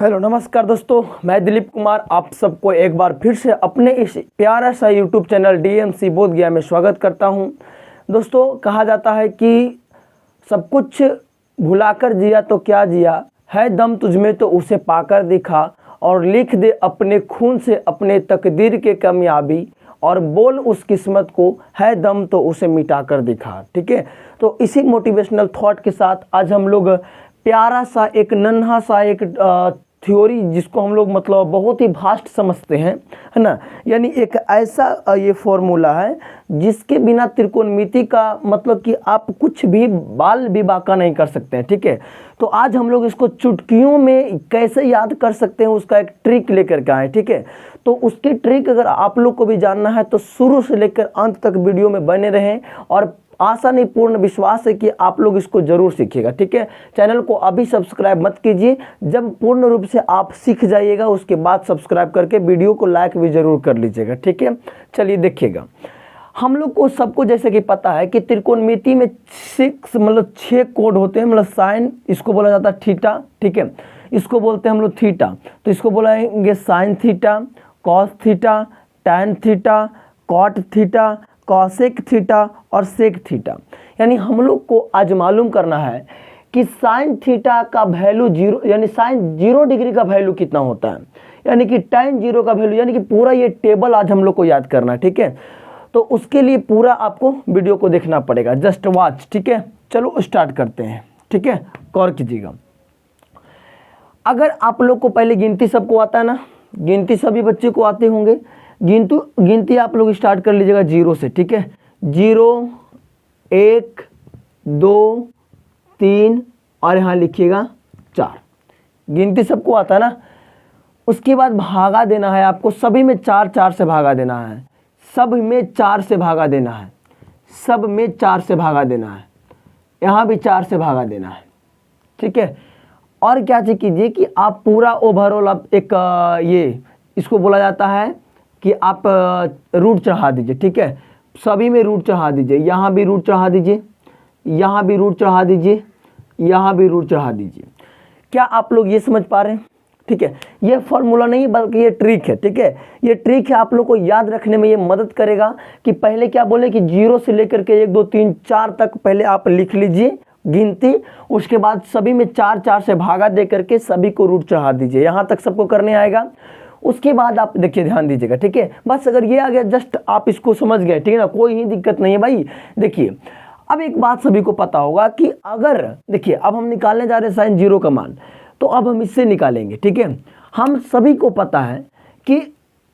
Hello नमस्कार दोस्तों, मैं दिलीप कुमार आप सबको एक बार फिर से अपने इस प्यारा सा यूट्यूब चैनल डीएमसी बोधगया में स्वागत करता हूं। दोस्तों, कहा जाता है कि सब कुछ भुलाकर जिया तो क्या जिया, है दम तुझमें तो उसे पाकर दिखा, और लिख दे अपने खून से अपने तकदीर के कामयाबी, और बोल उस किस्मत को, है दम तो उसे मिटा कर दिखा। ठीक है, तो इसी मोटिवेशनल थॉट के साथ आज हम लोग प्यारा सा एक नन्हा सा एक थ्योरी, जिसको हम लोग मतलब बहुत ही भास्ट समझते हैं, है ना। यानी एक ऐसा ये फॉर्मूला है जिसके बिना त्रिकोणमिति का मतलब कि आप कुछ भी बाल भी बांका नहीं कर सकते हैं। ठीक है, तो आज हम लोग इसको चुटकियों में कैसे याद कर सकते हैं उसका एक ट्रिक लेकर के आए। ठीक है, तो उसकी ट्रिक अगर आप लोग को भी जानना है तो शुरू से लेकर अंत तक वीडियो में बने रहें, और आशा नहीं पूर्ण विश्वास है कि आप लोग इसको जरूर सीखिएगा। ठीक है, चैनल को अभी सब्सक्राइब मत कीजिए, जब पूर्ण रूप से आप सीख जाइएगा उसके बाद सब्सक्राइब करके वीडियो को लाइक भी जरूर कर लीजिएगा। ठीक है, चलिए देखिएगा। हम लोग को सबको जैसे कि पता है कि त्रिकोणमिति में 6 कोड होते हैं, मतलब साइन, इसको बोला जाता है थीटा। ठीक है, इसको बोलते हैं हम लोग थीटा, तो इसको बोलेंगे sine theta, cos theta, tan theta, cot theta, cosec theta और सेक थीटा। यानी हम लोग को आज मालूम करना है कि साइन थीटा का वैल्यू 0, यानी साइन 0 डिग्री का वैल्यू कितना होता है, यानी कि tan 0 का वैल्यू, यानी कि पूरा ये टेबल आज हम लोग को याद करना है। ठीक है, तो उसके लिए पूरा आपको वीडियो को देखना पड़ेगा, जस्ट वॉच। ठीक है, चलो स्टार्ट करते हैं। ठीक है, गौर कीजिएगा। अगर आप लोग को पहले गिनती सबको आता है ना, गिनती सभी बच्चे को आते होंगे, गिनती आप लोग स्टार्ट कर लीजिएगा 0 से। ठीक है, 0, 1, 2, 3 और यहाँ लिखिएगा 4। गिनती सबको आता है ना। उसके बाद भागा देना है आपको, सभी में 4 से भागा देना है, सब में 4 से भागा देना है, सब में 4 से भागा देना है, यहाँ भी 4 से भागा देना है। ठीक है, और क्या चीज कीजिए कि आप पूरा ओवरऑल आप एक ये इसको बोला जाता है कि आप रूट चढ़ा दीजिए। ठीक है, सभी में रूट चढ़ा दीजिए, यहाँ भी रूट चढ़ा दीजिए, यहाँ भी रूट चढ़ा दीजिए, यहाँ भी रूट चढ़ा दीजिए। क्या आप लोग ये समझ पा रहे हैं? ठीक है, ये फॉर्मूला नहीं बल्कि ये ट्रिक है। ठीक है, ये ट्रिक है, आप लोग को याद रखने में ये मदद करेगा कि पहले क्या बोले कि 0 से लेकर के 1, 2, 3, 4 तक पहले आप लिख लीजिए गिनती, उसके बाद सभी में 4 से भागा दे करके सभी को रूट चढ़ा दीजिए। यहाँ तक सबको करने आएगा। उसके बाद आप देखिए, ध्यान दीजिएगा। ठीक है, बस अगर ये आ गया, जस्ट आप इसको समझ गए, ठीक है ना, कोई ही दिक्कत नहीं है भाई। देखिए, अब एक बात सभी को पता होगा कि अगर देखिए, अब हम निकालने जा रहे हैं साइन 0 का मान, तो अब हम इससे निकालेंगे। ठीक है, हम सभी को पता है कि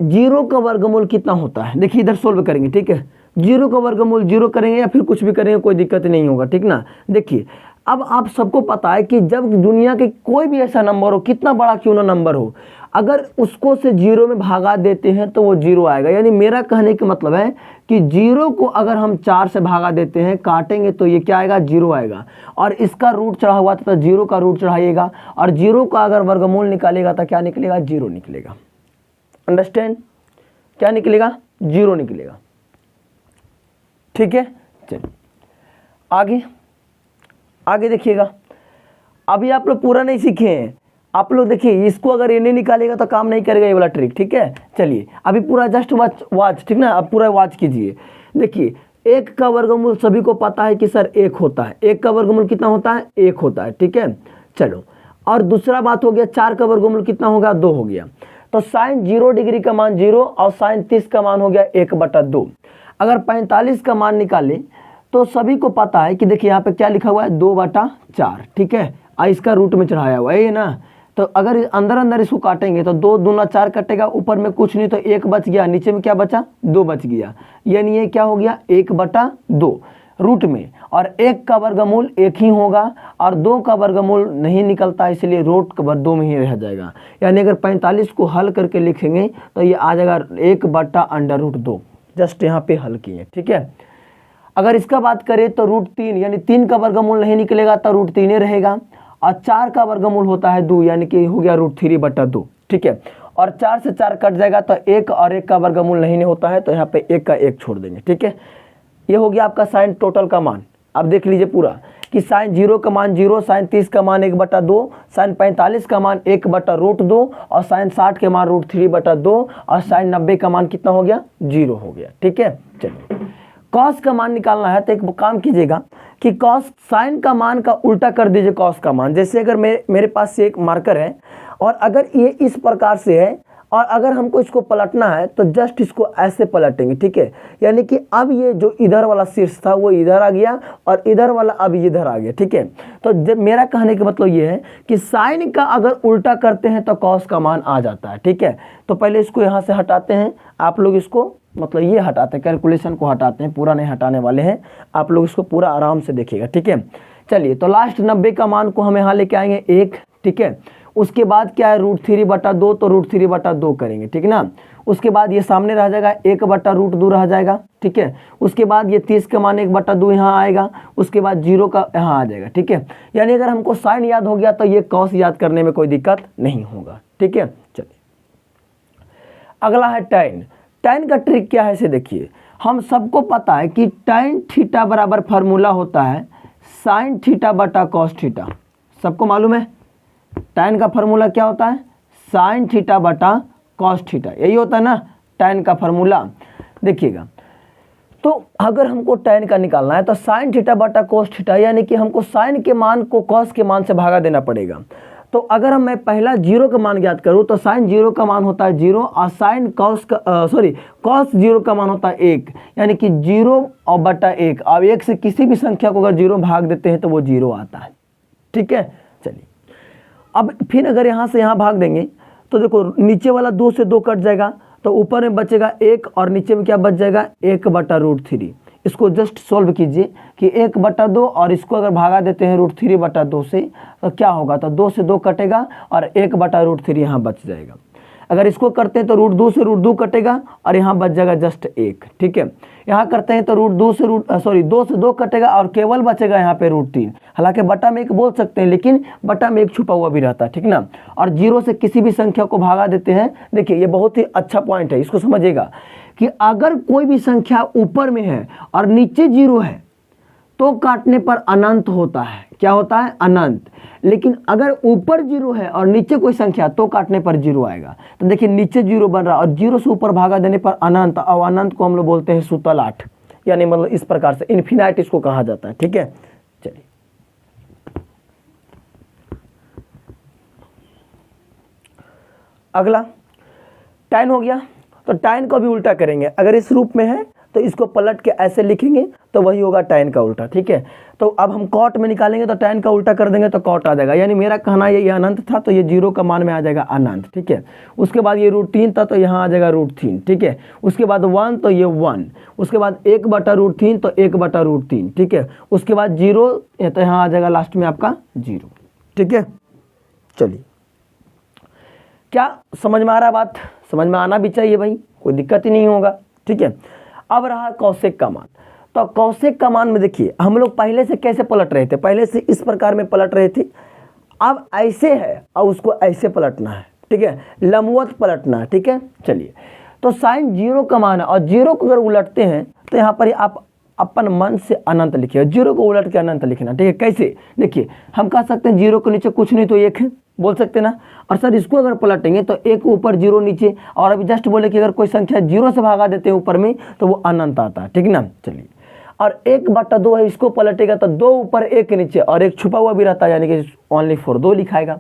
0 का वर्गमूल कितना होता है। देखिए, इधर सोल्व करेंगे। ठीक है, 0 का वर्गमूल 0 करेंगे या फिर कुछ भी करेंगे, कोई दिक्कत नहीं होगा। ठीक ना। देखिए, अब आप सबको पता है कि जब दुनिया के कोई भी ऐसा नंबर हो, कितना बड़ा क्यों ना नंबर हो, अगर उसको से 0 में भागा देते हैं तो वो 0 आएगा। यानी मेरा कहने का मतलब है कि 0 को अगर हम 4 से भागा देते हैं, काटेंगे, तो ये क्या आएगा, 0 आएगा। और इसका रूट चढ़ा हुआ था तो 0 का रूट चढ़ाइएगा, और 0 का अगर वर्गमूल निकालेगा तो क्या निकलेगा, 0 निकलेगा। अंडरस्टैंड? क्या निकलेगा, 0 निकलेगा। ठीक है, चलिए आगे आगे देखिएगा। अभी आप लोग पूरा नहीं सीखे हैं, आप लोग देखिए, इसको अगर ये नहीं निकालेगा तो काम नहीं करेगा ये वाला ट्रिक। ठीक है, चलिए अभी पूरा जस्ट वॉच। ठीक ना, अब पूरा वॉच कीजिए। देखिए, 1 का वर्गमूल सभी को पता है कि सर 1 होता है। 1 का वर्गमूल कितना होता है, 1 होता है। ठीक है, चलो, और दूसरा बात हो गया, 4 का वर्गमूल कितना होगा, 2 हो गया। तो साइन 0 डिग्री का मान 0 और साइन 30 का मान हो गया 1/2। अगर 45 का मान निकाले तो सभी को पता है कि देखिए, यहाँ पे क्या लिखा हुआ है, 2/4। ठीक है, इसका रूट में चढ़ाया हुआ है ये ना। तो अगर अंदर इसको काटेंगे तो 2 दूना 4 कटेगा, ऊपर में कुछ नहीं तो 1 बच गया, नीचे में क्या बचा, 2 बच गया। यानी ये क्या हो गया, 1/2 रूट में। और 1 का वर्गमूल 1 ही होगा, और 2 का वर्गमूल नहीं निकलता, इसलिए रूट का 2 में ही रह जाएगा। यानी अगर 45 को हल करके लिखेंगे तो ये आ जाएगा 1/√2। जस्ट यहाँ पे हल किए। ठीक है, अगर इसका बात करें तो √3, यानी 3 का वर्गमूल नहीं निकलेगा तो √3 ही रहेगा, और 4 का वर्गमूल होता है 2, यानी कि हो गया √3/2। ठीक है, और 4 से 4 कट जाएगा तो 1, और 1 का वर्गमूल नहीं होता है तो यहाँ पे 1 का 1 छोड़ देंगे। ठीक है, ये हो गया आपका साइन टोटल का मान। अब देख लीजिए पूरा कि साइन 0 का मान 0, साइन 30 का मान 1/2, साइन 45 का मान 1/√2 और साइन 60 के मान √3/2 और साइन 90 का मान कितना हो गया 0 हो गया। ठीक है, चलिए कॉस का मान निकालना है तो एक काम कीजिएगा कि कॉस साइन का मान का उल्टा कर दीजिए कॉस का मान। जैसे अगर मेरे पास से एक मार्कर है और अगर ये इस प्रकार से है और अगर हमको इसको पलटना है तो जस्ट इसको ऐसे पलटेंगे। ठीक है, यानी कि अब ये जो इधर वाला शीर्ष था वो इधर आ गया और इधर वाला अब इधर आ गया। ठीक है, तो जब मेरा कहने का मतलब ये है कि साइन का अगर उल्टा करते हैं तो कॉस का मान आ जाता है। ठीक है, तो पहले इसको यहाँ से हटाते हैं, आप लोग इसको मतलब ये हटाते हैं, कैलकुलेशन को हटाते हैं, पूरा नहीं हटाने वाले हैं, आप लोग इसको पूरा आराम से देखिएगा। ठीक है, चलिए तो लास्ट 90 का मान को हम यहाँ लेके आएंगे 1। ठीक है, उसके बाद क्या है √3/2, तो √3/2 करेंगे। ठीक है ना, उसके बाद ये सामने रह जाएगा 1/√2 रह जाएगा। ठीक है, उसके बाद ये 30 का मान 1/2 यहाँ आएगा, उसके बाद 0 का यहाँ आ जाएगा। ठीक है, यानी अगर हमको साइन याद हो गया तो ये कॉस याद करने में कोई दिक्कत नहीं होगा। ठीक है, चलिए अगला है टैन। टैन का ट्रिक क्या है इसे देखिए, हम सबको पता है कि टैन थीटा बराबर फार्मूला होता है साइन थीटा बटा कॉस थीटा, सबको मालूम है। टैन का फार्मूला क्या होता है साइन थीटा बटा कॉस थीटा, यही होता है ना टैन का फार्मूला। देखिएगा तो अगर हमको टैन का निकालना है तो साइन थीटा बटा कॉस थीटा, यानी कि हमको साइन के मान को कॉस के मान से भागा देना पड़ेगा। तो अगर मैं पहला 0 का मान ज्ञात करूं तो साइन 0 का मान होता है 0 और साइन कॉस का कॉस 0 का मान होता है 1, यानी कि 0/1। अब 1 से किसी भी संख्या को अगर 0 भाग देते हैं तो वो 0 आता है। ठीक है, चलिए अब फिर अगर यहाँ से यहाँ भाग देंगे तो देखो नीचे वाला 2 से 2 कट जाएगा तो ऊपर में बचेगा 1 और नीचे में क्या बच जाएगा 1/√3। इसको जस्ट सोल्व कीजिए कि 1/2 और इसको अगर भागा देते हैं √3/2 से तो क्या होगा, तो 2 से 2 कटेगा और 1/√3 यहाँ बच जाएगा। अगर इसको करते हैं तो √2 से √2 कटेगा और यहाँ बच जाएगा जस्ट 1। ठीक है, यहाँ करते हैं तो √2 से 2 से 2 कटेगा और केवल बचेगा यहाँ पे √3। हालांकि बटा में 1 बोल सकते हैं लेकिन बटा में 1 छुपा हुआ भी रहता है। ठीक ना, और 0 से किसी भी संख्या को भागा देते हैं। देखिए ये बहुत ही अच्छा पॉइंट है, इसको समझिएगा कि अगर कोई भी संख्या ऊपर में है और नीचे 0 है तो काटने पर अनंत होता है। क्या होता है अनंत। लेकिन अगर ऊपर 0 है और नीचे कोई संख्या तो काटने पर 0 आएगा। तो देखिए नीचे 0 बन रहा और 0 से ऊपर भागा देने पर अनंत, और अनंत को हम लोग बोलते हैं सूतल 8, यानी मतलब इस प्रकार से इन्फिनाइट इसको कहा जाता है। ठीक है, चलिए अगला टैन हो गया, तो टैन को भी उल्टा करेंगे। अगर इस रूप में है तो इसको पलट के ऐसे लिखेंगे तो वही होगा टैन का उल्टा। ठीक है, तो अब हम कॉट में निकालेंगे तो टैन का उल्टा कर देंगे तो कॉट आ जाएगा। यानी मेरा कहना ये अनंत था तो ये 0 का मान में आ जाएगा अनंत। ठीक है, उसके बाद ये √3 था तो यहाँ आ जाएगा √3। ठीक है, उसके बाद 1 तो ये 1, उसके बाद 1/√3 तो 1/√3। ठीक है, उसके बाद 0 तो यहाँ आ जाएगा लास्ट में आपका 0। ठीक है, चलिए क्या समझ में आ रहा है बात? समझ में आना भी चाहिए भाई, कोई दिक्कत ही नहीं होगा। ठीक है, अब रहा कौशिक का मान। तो कौशिक का मान में देखिए हम लोग पहले से कैसे पलट रहे थे, पहले से इस प्रकार में पलट रहे थे, अब ऐसे है और उसको ऐसे पलटना है। ठीक है, लंबवत पलटना है। ठीक है, चलिए तो साइन 0 का मान है और 0 को अगर उलटते हैं तो यहाँ पर आप अपन मन से अनंत लिखिए, 0 को उलट के अनंत लिखना। ठीक है, कैसे देखिए हम कह सकते हैं 0 के नीचे कुछ नहीं तो 1 है, बोल सकते ना। और सर इसको अगर पलटेंगे तो 1 ऊपर 0 नीचे, और अभी जस्ट बोले कि अगर कोई संख्या 0 से भागा देते हैं ऊपर में तो वो अनंत आता है। ठीक ना, चलिए और 1/2 है, इसको पलटेगा तो 2 ऊपर 1 नीचे और 1 छुपा हुआ भी रहता है, यानी कि ओनली फॉर 2 लिखाएगा।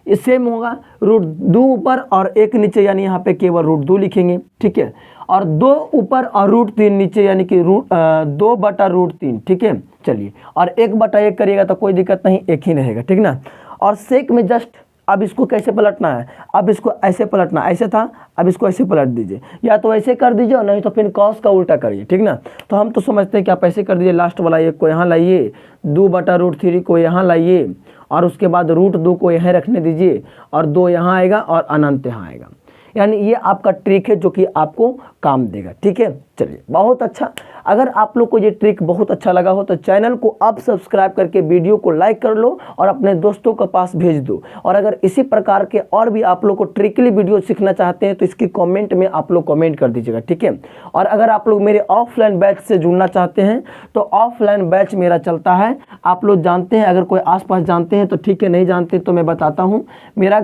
इस सेम होगा √2 ऊपर और 1 नीचे, यानी यहाँ पे केवल √2 लिखेंगे। ठीक है, और 2 ऊपर और √3 नीचे, यानी कि 2/√3। ठीक है, चलिए और 1/1 करिएगा तो कोई दिक्कत नहीं, 1 ही रहेगा। ठीक ना, और सेक में जस्ट अब इसको कैसे पलटना है, अब इसको ऐसे पलटना, ऐसे था अब इसको ऐसे पलट दीजिए, या तो ऐसे कर दीजिए और नहीं तो फिर कॉस का उल्टा करिए। ठीक ना, तो हम तो समझते हैं कि आप ऐसे कर दीजिए, लास्ट वाला 1 को यहाँ लाइए, 2/√3 को यहाँ लाइए और उसके बाद √2 को यहाँ रखने दीजिए और 2 यहाँ आएगा और अनंत यहाँ आएगा। यानी ये आपका ट्रिक है जो कि आपको काम देगा। ठीक है, चलिए बहुत अच्छा। अगर आप लोग को ये ट्रिक बहुत अच्छा लगा हो तो चैनल को आप सब्सक्राइब करके वीडियो को लाइक कर लो और अपने दोस्तों के पास भेज दो। और अगर इसी प्रकार के और भी आप लोग को ट्रिकली वीडियो सीखना चाहते हैं तो इसकी कमेंट में आप लोग कमेंट कर दीजिएगा। ठीक है, और अगर आप लोग मेरे ऑफलाइन बैच से जुड़ना चाहते हैं तो ऑफलाइन बैच मेरा चलता है, आप लोग जानते हैं, अगर कोई आसपास जानते हैं तो ठीक है, नहीं जानते तो मैं बताता हूँ। मेरा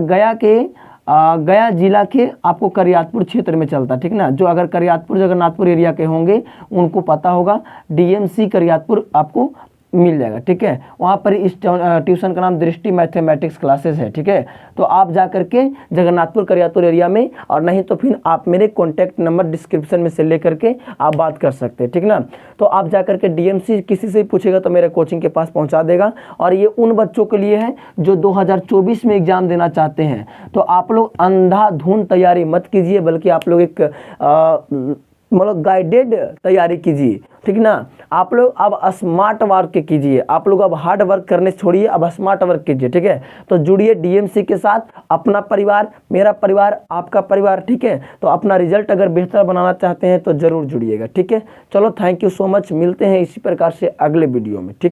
गया जिला के आपको करियातपुर क्षेत्र में चलता, ठीक ना। जो अगर करियातपुर जगन्नाथपुर एरिया के होंगे उनको पता होगा, डीएमसी करियातपुर आपको मिल जाएगा। ठीक है, वहाँ पर इस ट्यूशन का नाम दृष्टि मैथमेटिक्स क्लासेस है। ठीक है, तो आप जा करके जगन्नाथपुर करियातपुर एरिया में, और नहीं तो फिर आप मेरे कॉन्टैक्ट नंबर डिस्क्रिप्शन में से ले करके आप बात कर सकते हैं। ठीक ना, तो आप जा करके डीएमसी किसी से पूछेगा तो मेरे कोचिंग के पास पहुँचा देगा। और ये उन बच्चों के लिए है जो 2024 में एग्ज़ाम देना चाहते हैं। तो आप लोग अंधाधुंध तैयारी मत कीजिए, बल्कि आप लोग एक मतलब गाइडेड तैयारी कीजिए। ठीक ना, आप लोग अब स्मार्ट वर्क कीजिए, आप लोग अब हार्ड वर्क करने छोड़िए, अब स्मार्ट वर्क कीजिए। ठीक है, तो जुड़िए डीएमसी के साथ, अपना परिवार, मेरा परिवार, आपका परिवार। ठीक है, तो अपना रिजल्ट अगर बेहतर बनाना चाहते हैं तो जरूर जुड़िएगा। ठीक है, चलो थैंक यू सो मच, मिलते हैं इसी प्रकार से अगले वीडियो में। ठीक।